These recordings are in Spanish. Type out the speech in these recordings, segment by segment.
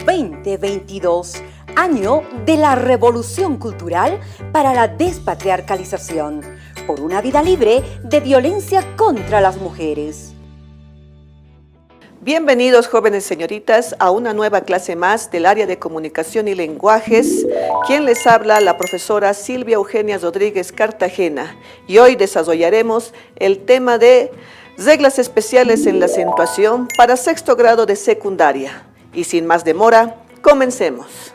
2022, año de la revolución cultural para la despatriarcalización, por una vida libre de violencia contra las mujeres. Bienvenidos, jóvenes señoritas, a una nueva clase más del área de comunicación y lenguajes. Quien les habla, la profesora Silvia Eugenia Rodríguez Cartagena. Y hoy desarrollaremos el tema de reglas especiales en la acentuación para sexto grado de secundaria. Y sin más demora, comencemos.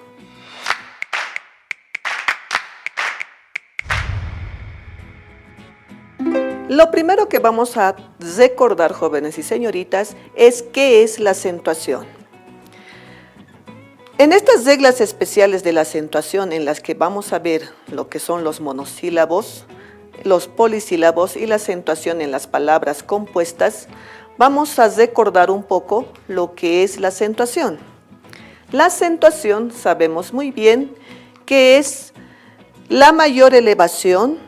Lo primero que vamos a recordar, jóvenes y señoritas, es qué es la acentuación. En estas reglas especiales de la acentuación, en las que vamos a ver lo que son los monosílabos, los polisílabos y la acentuación en las palabras compuestas, vamos a recordar un poco lo que es la acentuación. La acentuación sabemos muy bien que es la mayor elevación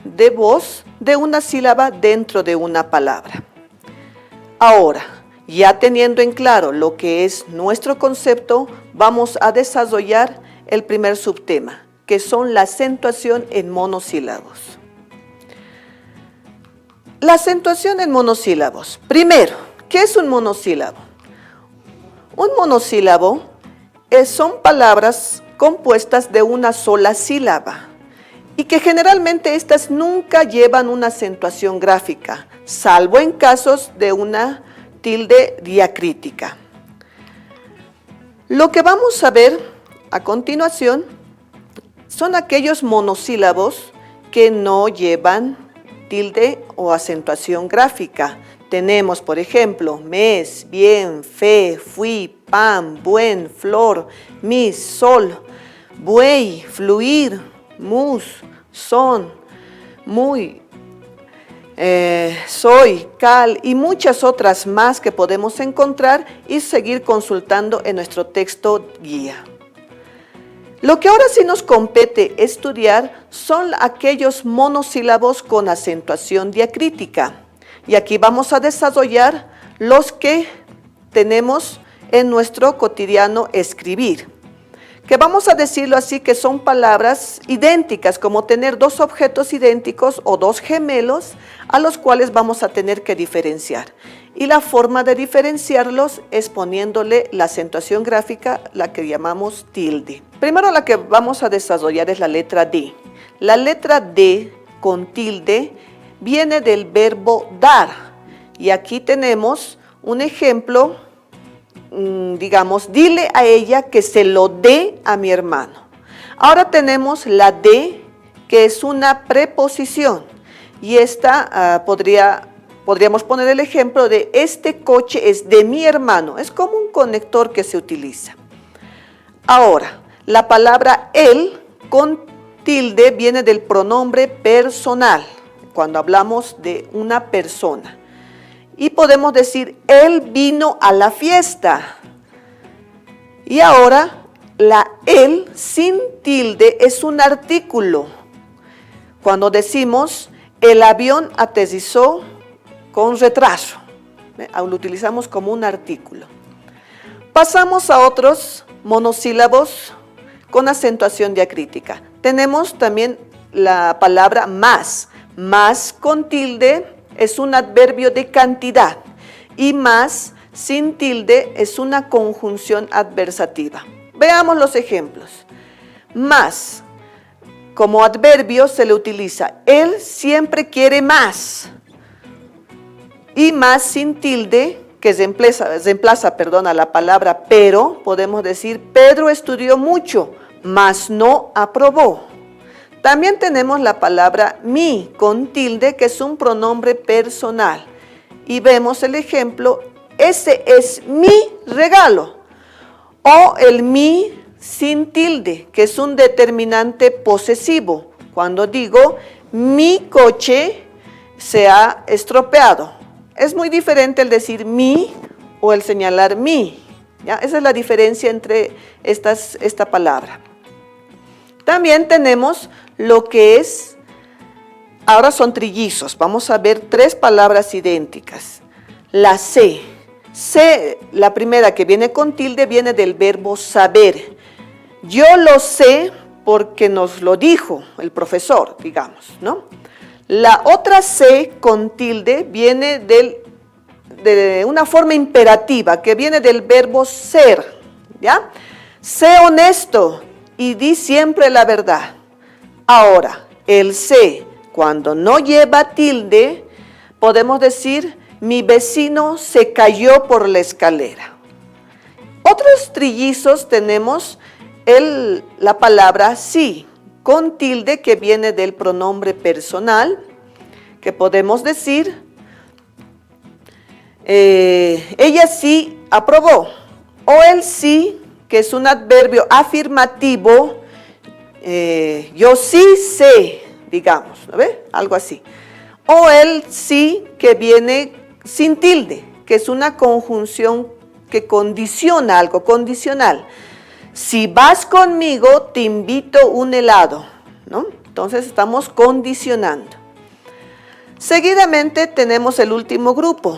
de voz de una sílaba dentro de una palabra. Ahora, ya teniendo en claro lo que es nuestro concepto, vamos a desarrollar el primer subtema, que son la acentuación en monosílabos. La acentuación en monosílabos. Primero, ¿qué es un monosílabo? Un monosílabo son palabras compuestas de una sola sílaba y que generalmente estas nunca llevan una acentuación gráfica, salvo en casos de una tilde diacrítica. Lo que vamos a ver a continuación son aquellos monosílabos que no llevan tilde o acentuación gráfica. Tenemos, por ejemplo, mes, bien, fe, fui, pan, buen, flor, mis, sol, buey, fluir, mus, son, muy, soy, cal y muchas otras más que podemos encontrar y seguir consultando en nuestro texto guía. Lo que ahora sí nos compete estudiar son aquellos monosílabos con acentuación diacrítica. Y aquí vamos a desarrollar los que tenemos en nuestro cotidiano escribir, que vamos a decirlo así, que son palabras idénticas, como tener dos objetos idénticos o dos gemelos a los cuales vamos a tener que diferenciar. Y la forma de diferenciarlos es poniéndole la acentuación gráfica, la que llamamos tilde. Primero la que vamos a desarrollar es la letra D. La letra D con tilde viene del verbo dar. Y aquí tenemos un ejemplo, digamos, dile a ella que se lo dé a mi hermano. Ahora tenemos la de, que es una preposición. Y esta podríamos poner el ejemplo de este coche es de mi hermano. Es como un conector que se utiliza. Ahora, la palabra él con tilde viene del pronombre personal, cuando hablamos de una persona. Y podemos decir, él vino a la fiesta. Y ahora, la él sin tilde es un artículo. Cuando decimos, el avión aterrizó con retraso, lo utilizamos como un artículo. Pasamos a otros monosílabos con acentuación diacrítica. Tenemos también la palabra más. Más con tilde es un adverbio de cantidad y más sin tilde es una conjunción adversativa. Veamos los ejemplos. Más, como adverbio se le utiliza, él siempre quiere más. Y más sin tilde, que reemplaza a la palabra pero, podemos decir, Pedro estudió mucho, mas no aprobó. También tenemos la palabra mi con tilde, que es un pronombre personal. Y vemos el ejemplo, ese es mi regalo. O el mi sin tilde, que es un determinante posesivo. Cuando digo, mi coche se ha estropeado. Es muy diferente el decir mi o el señalar mi. ¿Ya? Esa es la diferencia entre esta palabra. También tenemos lo que es, ahora son trillizos, vamos a ver tres palabras idénticas. La C Sé, la primera que viene con tilde, viene del verbo saber. Yo lo sé porque nos lo dijo el profesor, digamos, ¿no? La otra sé con tilde viene de una forma imperativa, que viene del verbo ser, ¿ya? Sé honesto y di siempre la verdad. Ahora, el sé, cuando no lleva tilde, podemos decir, mi vecino se cayó por la escalera. Otros trillizos tenemos la palabra sí, con tilde, que viene del pronombre personal, que podemos decir, ella sí aprobó, o el sí, que es un adverbio afirmativo, yo sí sé, digamos, ¿no ve? Algo así. O el sí, que viene sin tilde, que es una conjunción que condiciona algo, condicional. Si vas conmigo, te invito un helado, ¿no? Entonces estamos condicionando. Seguidamente tenemos el último grupo,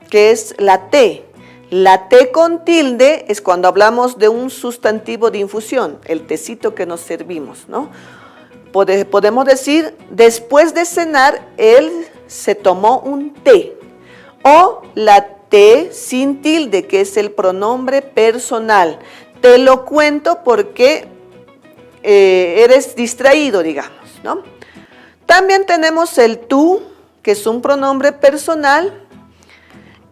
que es la T. La T con tilde es cuando hablamos de un sustantivo de infusión, el tecito que nos servimos, ¿no? Podemos decir, después de cenar, él se tomó un té. O la T sin tilde, que es el pronombre personal. Te lo cuento porque eres distraído, digamos, ¿no? También tenemos el tú, que es un pronombre personal,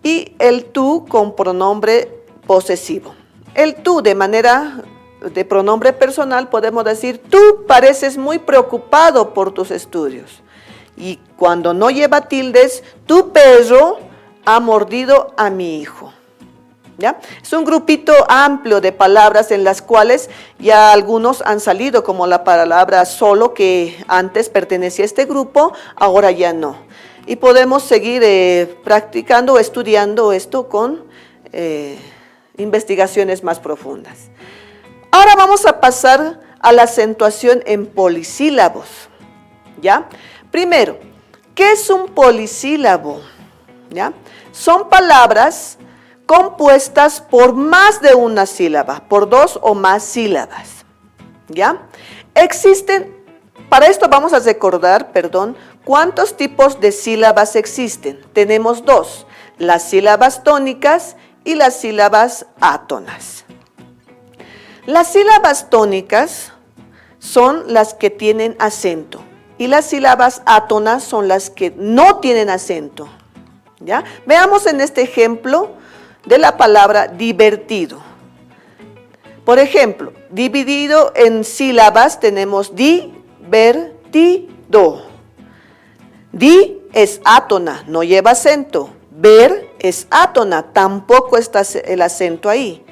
y el tú con pronombre posesivo. El tú de manera de pronombre personal podemos decir, tú pareces muy preocupado por tus estudios. Y cuando no lleva tildes, tu perro ha mordido a mi hijo. ¿Ya? Es un grupito amplio de palabras en las cuales ya algunos han salido, como la palabra solo, que antes pertenecía a este grupo, ahora ya no. Y podemos seguir practicando o estudiando esto con investigaciones más profundas. Ahora vamos a pasar a la acentuación en polisílabos. ¿Ya? Primero, ¿qué es un polisílabo? ¿Ya? Son palabras compuestas por más de una sílaba, por dos o más sílabas. ¿Ya? Existen, para esto vamos a recordar, ¿cuántos tipos de sílabas existen? Tenemos dos, las sílabas tónicas y las sílabas átonas. Las sílabas tónicas son las que tienen acento y las sílabas átonas son las que no tienen acento. ¿Ya? Veamos en este ejemplo de la palabra divertido. Por ejemplo, dividido en sílabas tenemos divertido. Di es átona, no lleva acento. Ver es átona, tampoco está el acento ahí.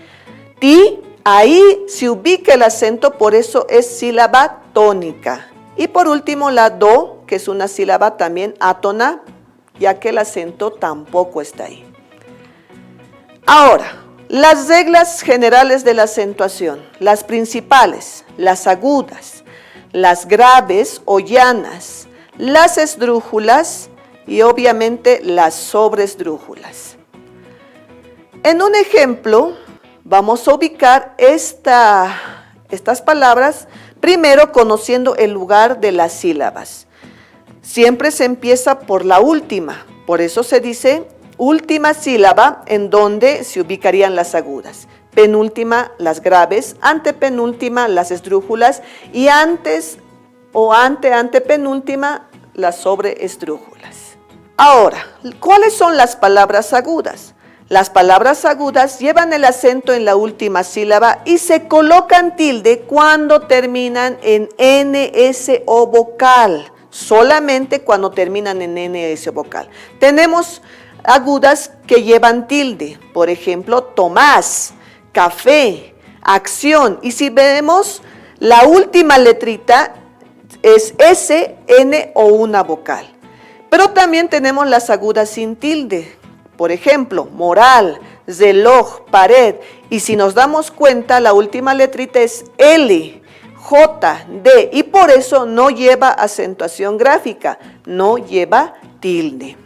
Ti, ahí se ubica el acento, por eso es sílaba tónica. Y por último la do, que es una sílaba también átona, ya que el acento tampoco está ahí. Ahora, las reglas generales de la acentuación, las principales, las agudas, las graves o llanas, las esdrújulas y obviamente las sobresdrújulas. En un ejemplo, vamos a ubicar estas palabras, primero conociendo el lugar de las sílabas. Siempre se empieza por la última, por eso se dice última sílaba en donde se ubicarían las agudas. Penúltima, las graves, antepenúltima, las esdrújulas y antes o antepenúltima, las sobreesdrújulas. Ahora, ¿cuáles son las palabras agudas? Las palabras agudas llevan el acento en la última sílaba y se colocan tilde cuando terminan en NS o vocal, solamente cuando terminan en NS o vocal. Tenemos agudas que llevan tilde, por ejemplo, Tomás, café, acción. Y si vemos, la última letrita es S, N o una vocal. Pero también tenemos las agudas sin tilde, por ejemplo, moral, reloj, pared. Y si nos damos cuenta, la última letrita es L, J, D. Y por eso no lleva acentuación gráfica, no lleva tilde.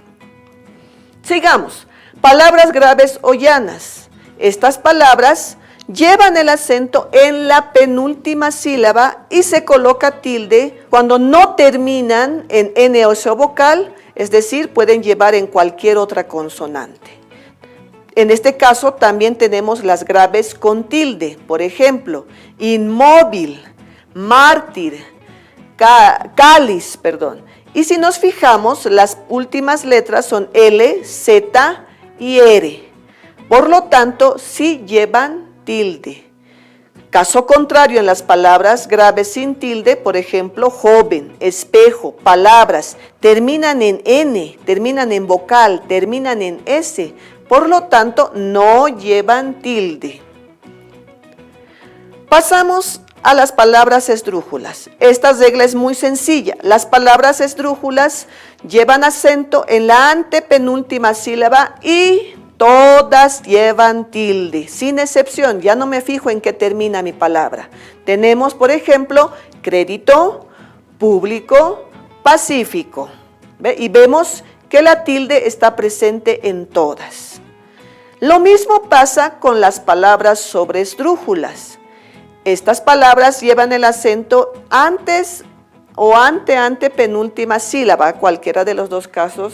Sigamos. Palabras graves o llanas. Estas palabras llevan el acento en la penúltima sílaba y se coloca tilde cuando no terminan en N o vocal, es decir, pueden llevar en cualquier otra consonante. En este caso también tenemos las graves con tilde, por ejemplo, inmóvil, mártir, cáliz, Y si nos fijamos, las últimas letras son L, Z y R. Por lo tanto, sí llevan tilde. Caso contrario, en las palabras graves sin tilde, por ejemplo, joven, espejo, palabras, terminan en N, terminan en vocal, terminan en S. Por lo tanto, no llevan tilde. Pasamos a las palabras esdrújulas. Esta regla es muy sencilla. Las palabras esdrújulas llevan acento en la antepenúltima sílaba y todas llevan tilde, sin excepción. Ya no me fijo en qué termina mi palabra. Tenemos, por ejemplo, crédito, público, pacífico. Y vemos que la tilde está presente en todas. Lo mismo pasa con las palabras sobresdrújulas. Estas palabras llevan el acento antes o antepenúltima sílaba, cualquiera de los dos casos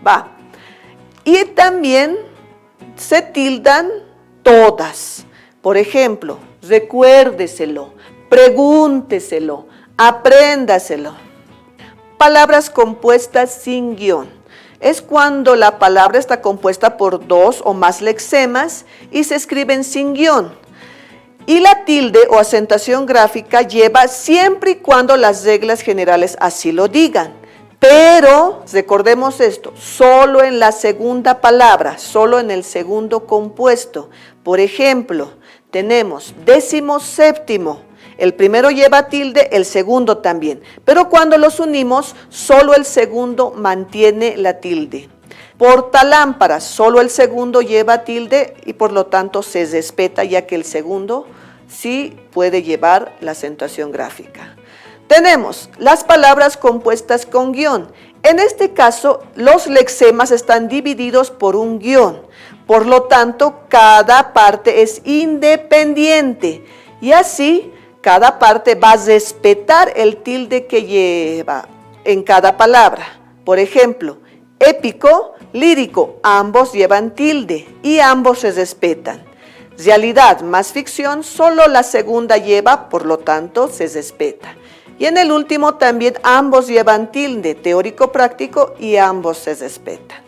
va. Y también se tildan todas. Por ejemplo, recuérdeselo, pregúnteselo, apréndaselo. Palabras compuestas sin guión. Es cuando la palabra está compuesta por dos o más lexemas y se escriben sin guión. Y la tilde o acentuación gráfica lleva siempre y cuando las reglas generales así lo digan. Pero, recordemos esto, solo en la segunda palabra, solo en el segundo compuesto. Por ejemplo, tenemos 17º. El primero lleva tilde, el segundo también. Pero cuando los unimos, solo el segundo mantiene la tilde. Portalámparas, solo el segundo lleva tilde y por lo tanto se respeta, ya que el segundo sí puede llevar la acentuación gráfica. Tenemos las palabras compuestas con guión. En este caso, los lexemas están divididos por un guión. Por lo tanto, cada parte es independiente. Y así, cada parte va a respetar el tilde que lleva en cada palabra. Por ejemplo, épico, lírico, ambos llevan tilde y ambos se respetan. Realidad más ficción, solo la segunda lleva, por lo tanto, se respeta. Y en el último también ambos llevan tilde, teórico práctico, y ambos se respetan.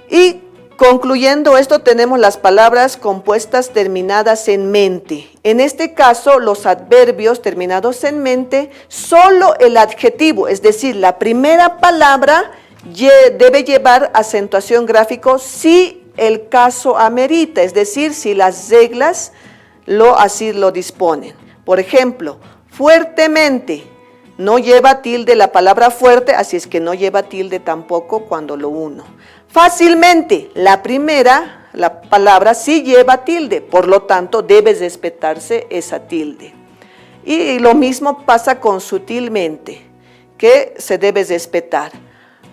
Y concluyendo esto, tenemos las palabras compuestas terminadas en mente. En este caso, los adverbios terminados en mente, solo el adjetivo, es decir, la primera palabra debe llevar acentuación gráfica si el caso amerita, es decir, si las reglas así lo disponen. Por ejemplo, fuertemente, no lleva tilde la palabra fuerte, así es que no lleva tilde tampoco cuando lo uno. Fácilmente, la palabra sí lleva tilde, por lo tanto debe respetarse esa tilde. Y lo mismo pasa con sutilmente, que se debe respetar.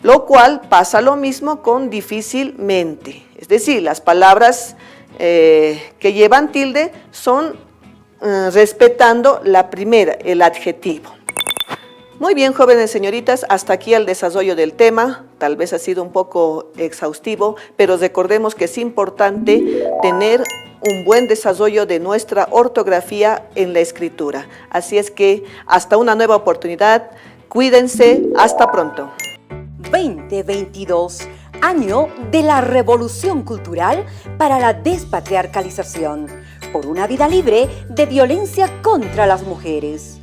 Lo cual pasa lo mismo con difícilmente. Es decir, las palabras que llevan tilde son respetando la primera, el adjetivo. Muy bien, jóvenes señoritas, hasta aquí el desarrollo del tema. Tal vez ha sido un poco exhaustivo, pero recordemos que es importante tener un buen desarrollo de nuestra ortografía en la escritura. Así es que hasta una nueva oportunidad. Cuídense, hasta pronto. 2022, año de la revolución cultural para la despatriarcalización, por una vida libre de violencia contra las mujeres.